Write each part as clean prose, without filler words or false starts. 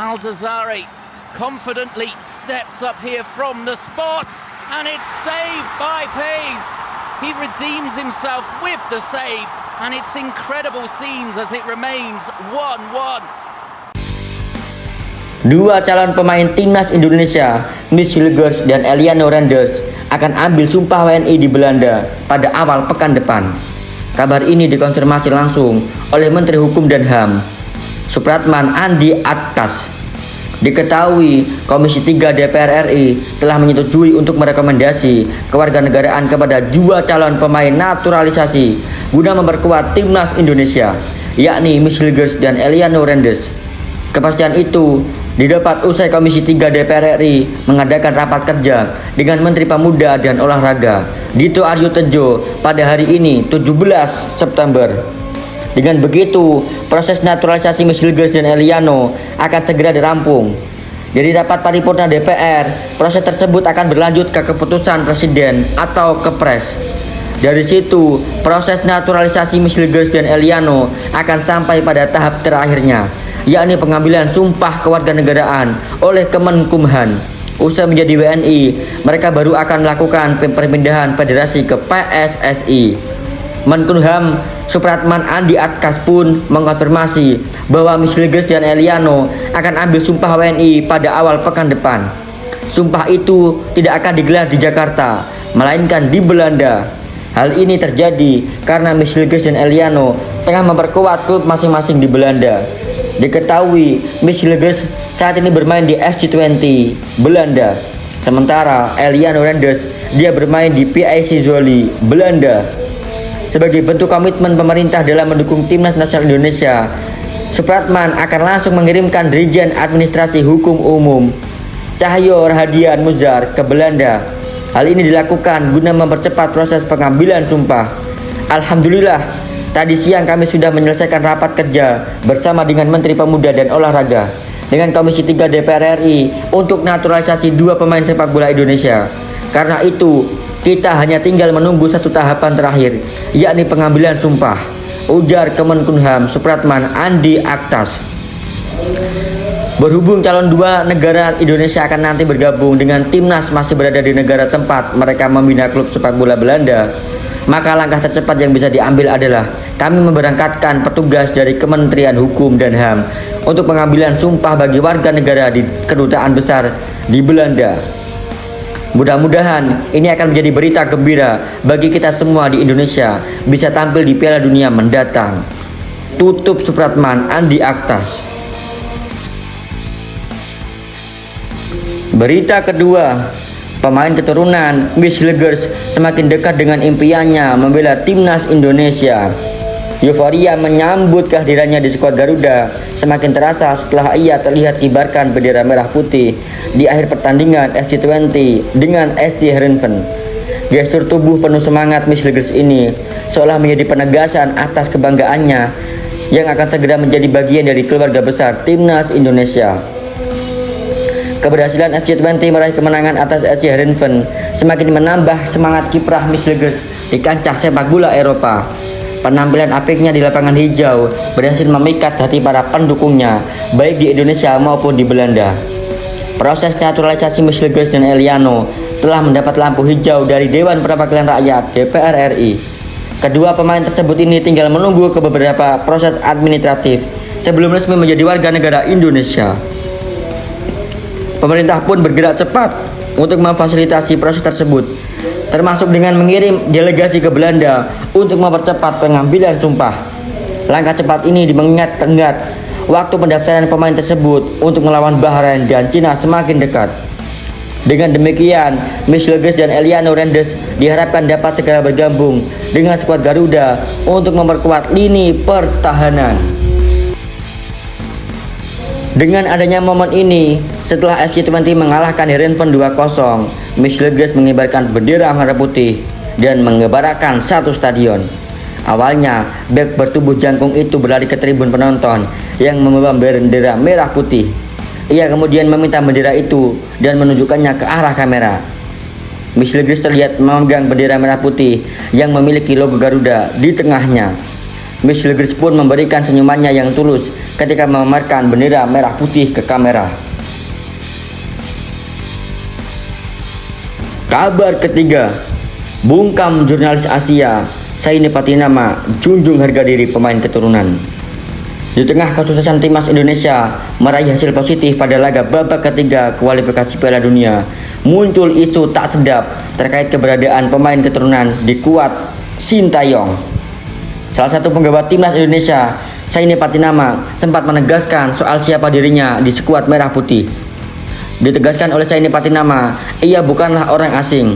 Aldazari confidently steps up here from the spot, and it's saved by Pace. He redeems himself with the save, and it's incredible scenes as it remains 1-1. Dua calon pemain timnas Indonesia, Mies Hilgers dan Eliano Renders, akan ambil sumpah WNI di Belanda pada awal pekan depan. Kabar ini dikonfirmasi langsung oleh Menteri Hukum dan HAM, Supratman Andi Aktas. Diketahui Komisi 3 DPR RI telah menyetujui untuk merekomendasi kewarganegaraan kepada dua calon pemain naturalisasi guna memperkuat timnas Indonesia, yakni Mies Hilgers dan Eliano Renders. Kepastian itu didapat usai Komisi 3 DPR RI mengadakan rapat kerja dengan Menteri Pemuda dan Olahraga Dito Aryo Tejo pada hari ini 17 September. Dengan begitu, proses naturalisasi Mies Hilgers dan Eliano akan segera dirampung. Dari rapat paripurna DPR, proses tersebut akan berlanjut ke keputusan Presiden atau Kepres. Dari situ, proses naturalisasi Mies Hilgers dan Eliano akan sampai pada tahap terakhirnya, yakni pengambilan sumpah kewarganegaraan oleh Kemenkumham. Usai menjadi WNI, mereka baru akan melakukan perpindahan federasi ke PSSI. Menkumham Supratman Andi Aktas pun mengkonfirmasi bahwa Mies Hilgers dan Eliano akan ambil sumpah WNI pada awal pekan depan. Sumpah itu tidak akan digelar di Jakarta, melainkan di Belanda. Hal ini terjadi karena Mies Hilgers dan Eliano tengah memperkuat klub masing-masing di Belanda. Diketahui Mies Hilgers saat ini bermain di FC Twente Belanda, sementara Eliano Renders dia bermain di PSV Zwolle Belanda. Sebagai bentuk komitmen pemerintah dalam mendukung timnas nasional Indonesia, Supratman akan langsung mengirimkan Dirjen Administrasi Hukum Umum Cahyo Rahadian Muzar ke Belanda. Hal ini dilakukan guna mempercepat proses pengambilan sumpah. Alhamdulillah, tadi siang kami sudah menyelesaikan rapat kerja bersama dengan Menteri Pemuda dan Olahraga dengan Komisi 3 DPR RI untuk naturalisasi dua pemain sepak bola Indonesia. Karena itu, kita hanya tinggal menunggu satu tahapan terakhir, yakni pengambilan sumpah, ujar Kemenkumham Supratman Andi Aktas. Berhubung calon dua negara Indonesia akan nanti bergabung dengan timnas masih berada di negara tempat mereka membina klub sepak bola Belanda, maka langkah tercepat yang bisa diambil adalah kami memberangkatkan petugas dari Kementerian Hukum dan HAM untuk pengambilan sumpah bagi warga negara di kedutaan besar di Belanda. Mudah-mudahan ini akan menjadi berita gembira bagi kita semua di Indonesia bisa tampil di Piala Dunia mendatang. Tutup Supratman Andi Aktas. Berita kedua, pemain keturunan Mies Hilgers semakin dekat dengan impiannya membela timnas Indonesia. Euforia menyambut kehadirannya di skuad Garuda semakin terasa setelah ia terlihat kibarkan bendera merah putih di akhir pertandingan FC Twente dengan SC Heerenveen. Gestur tubuh penuh semangat Mies Hilgers ini seolah menjadi penegasan atas kebanggaannya yang akan segera menjadi bagian dari keluarga besar timnas Indonesia. Keberhasilan FC Twente meraih kemenangan atas SC Heerenveen semakin menambah semangat kiprah Mies Hilgers di kancah sepak bola Eropa. Penampilan apiknya di lapangan hijau berhasil memikat hati para pendukungnya, baik di Indonesia maupun di Belanda. Proses naturalisasi Mies Hilgers dan Eliano telah mendapat lampu hijau dari Dewan Perwakilan Rakyat DPR RI. Kedua pemain tersebut ini tinggal menunggu ke beberapa proses administratif sebelum resmi menjadi warga negara Indonesia. Pemerintah pun bergerak cepat untuk memfasilitasi proses tersebut, termasuk dengan mengirim delegasi ke Belanda untuk mempercepat pengambilan sumpah. Langkah cepat ini mengingat tenggat waktu pendaftaran pemain tersebut untuk melawan Bahrain dan Cina semakin dekat. Dengan demikian, Mies Hilgers dan Eliano Renders diharapkan dapat segera bergabung dengan skuad Garuda untuk memperkuat lini pertahanan. Dengan adanya momen ini, setelah FC Twente mengalahkan Heerenveen 2-0, Mies Hilgers mengibarkan bendera merah putih dan mengebarakan satu stadion. Awalnya, bek bertubuh jangkung itu berlari ke tribun penonton yang membawa bendera merah putih. Ia kemudian meminta bendera itu dan menunjukkannya ke arah kamera. Mies Hilgers terlihat memegang bendera merah putih yang memiliki logo Garuda di tengahnya. Miss Hilgers pun memberikan senyumannya yang tulus ketika memamerkan bendera merah putih ke kamera. Kabar ketiga, bungkam jurnalis Asia, Saini Patinama junjung harga diri pemain keturunan. Di tengah kesuksesan timnas Indonesia meraih hasil positif pada laga babak ketiga kualifikasi Piala Dunia, muncul isu tak sedap terkait keberadaan pemain keturunan di skuad Sintayong. Salah satu penggawa timnas Indonesia, Saini Patinama, sempat menegaskan soal siapa dirinya di skuad merah putih. Ditegaskan oleh Saini Patinama, ia bukanlah orang asing.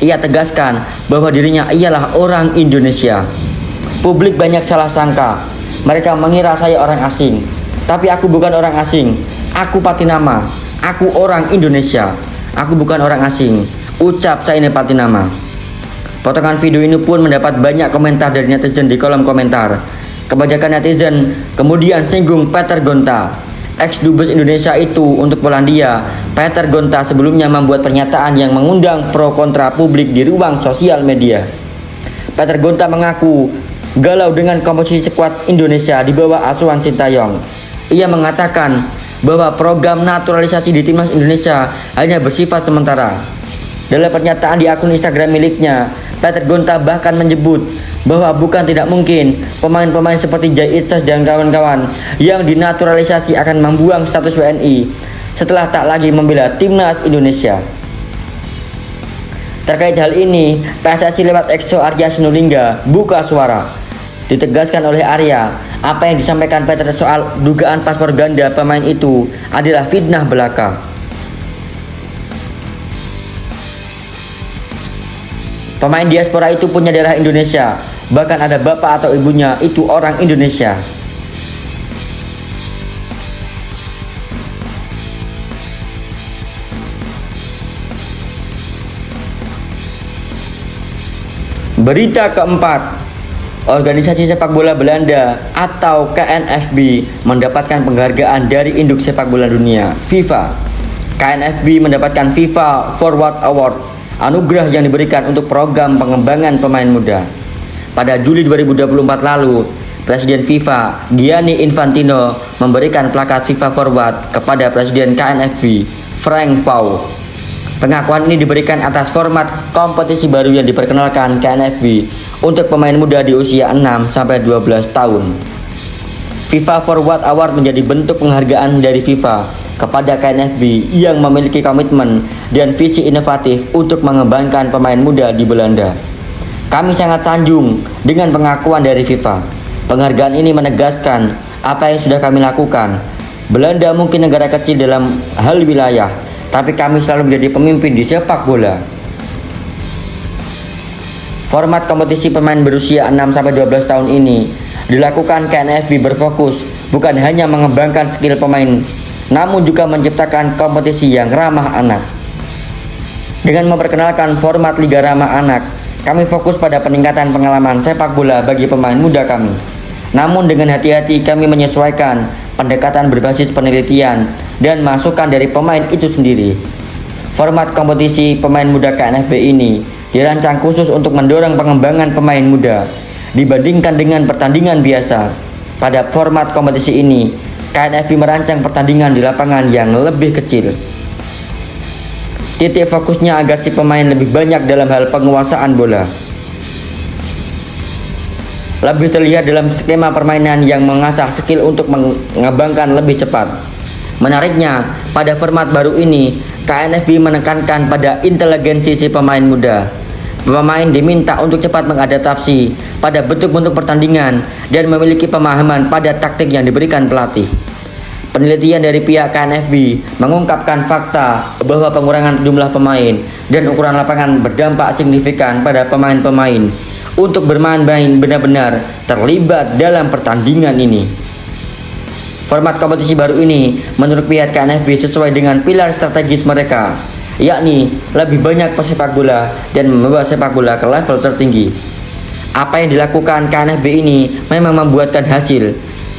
Ia tegaskan bahwa dirinya ialah orang Indonesia. Publik banyak salah sangka. Mereka mengira saya orang asing. Tapi aku bukan orang asing. Aku Patinama. Aku orang Indonesia. Aku bukan orang asing, ucap Saini Patinama. Potongan video ini pun mendapat banyak komentar dari netizen di kolom komentar. Kebanyakan netizen kemudian singgung Peter Gonta, ex-dubes Indonesia itu untuk Polandia. Peter Gonta sebelumnya membuat pernyataan yang mengundang pro kontra publik di ruang sosial media. Peter Gonta mengaku galau dengan komposisi skuad Indonesia di bawah asuhan Sintayong. Ia mengatakan bahwa program naturalisasi di timnas Indonesia hanya bersifat sementara. Dalam pernyataan di akun Instagram miliknya, Peter Gonta bahkan menyebut bahwa bukan tidak mungkin pemain-pemain seperti Jay Itzas dan kawan-kawan yang dinaturalisasi akan membuang status WNI setelah tak lagi membela timnas Indonesia. Terkait hal ini, PSSI lewat EXO Arya Sinulinga buka suara. Ditegaskan oleh Arya, apa yang disampaikan Peter soal dugaan paspor ganda pemain itu adalah fitnah belaka. Pemain diaspora itu punya darah Indonesia, bahkan ada bapak atau ibunya itu orang Indonesia. Berita keempat, organisasi sepak bola Belanda atau KNVB mendapatkan penghargaan dari induk sepak bola dunia, FIFA. KNVB mendapatkan FIFA Forward Award, anugerah yang diberikan untuk program pengembangan pemain muda. Pada Juli 2024 lalu, Presiden FIFA Gianni Infantino memberikan plakat FIFA Forward kepada Presiden KNVB Frank Pau. Pengakuan ini diberikan atas format kompetisi baru yang diperkenalkan KNVB untuk pemain muda di usia 6-12 tahun. FIFA Forward Award menjadi bentuk penghargaan dari FIFA kepada KNVB yang memiliki komitmen dan visi inovatif untuk mengembangkan pemain muda di Belanda. Kami sangat sanjung dengan pengakuan dari FIFA. Penghargaan ini menegaskan apa yang sudah kami lakukan. Belanda mungkin negara kecil dalam hal wilayah, tapi kami selalu menjadi pemimpin di sepak bola. Format kompetisi pemain berusia 6-12 tahun ini dilakukan KNVB berfokus bukan hanya mengembangkan skill pemain, namun juga menciptakan kompetisi yang ramah anak. Dengan memperkenalkan format Liga Ramah Anak, kami fokus pada peningkatan pengalaman sepak bola bagi pemain muda kami. Namun dengan hati-hati kami menyesuaikan pendekatan berbasis penelitian dan masukan dari pemain itu sendiri. Format kompetisi pemain muda KNVB ini dirancang khusus untuk mendorong pengembangan pemain muda dibandingkan dengan pertandingan biasa. Pada format kompetisi ini, KNVB merancang pertandingan di lapangan yang lebih kecil. Titik fokusnya agar si pemain lebih banyak dalam hal penguasaan bola. Lebih terlihat dalam skema permainan yang mengasah skill untuk mengembangkan lebih cepat. Menariknya, pada format baru ini, KNVB menekankan pada inteligensi si pemain muda. Pemain diminta untuk cepat mengadaptasi pada bentuk-bentuk pertandingan dan memiliki pemahaman pada taktik yang diberikan pelatih. Penelitian dari pihak KNVB mengungkapkan fakta bahwa pengurangan jumlah pemain dan ukuran lapangan berdampak signifikan pada pemain-pemain untuk bermain-main benar-benar terlibat dalam pertandingan ini. Format kompetisi baru ini menurut pihak KNVB sesuai dengan pilar strategis mereka, yakni lebih banyak pesepak bola dan membawa sepak bola ke level tertinggi. Apa yang dilakukan KNVB ini memang membuahkan hasil.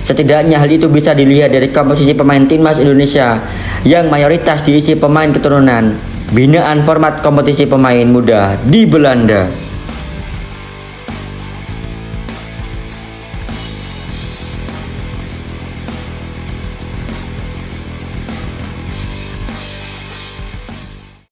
Setidaknya hal itu bisa dilihat dari komposisi pemain timnas Indonesia yang mayoritas diisi pemain keturunan binaan format kompetisi pemain muda di Belanda.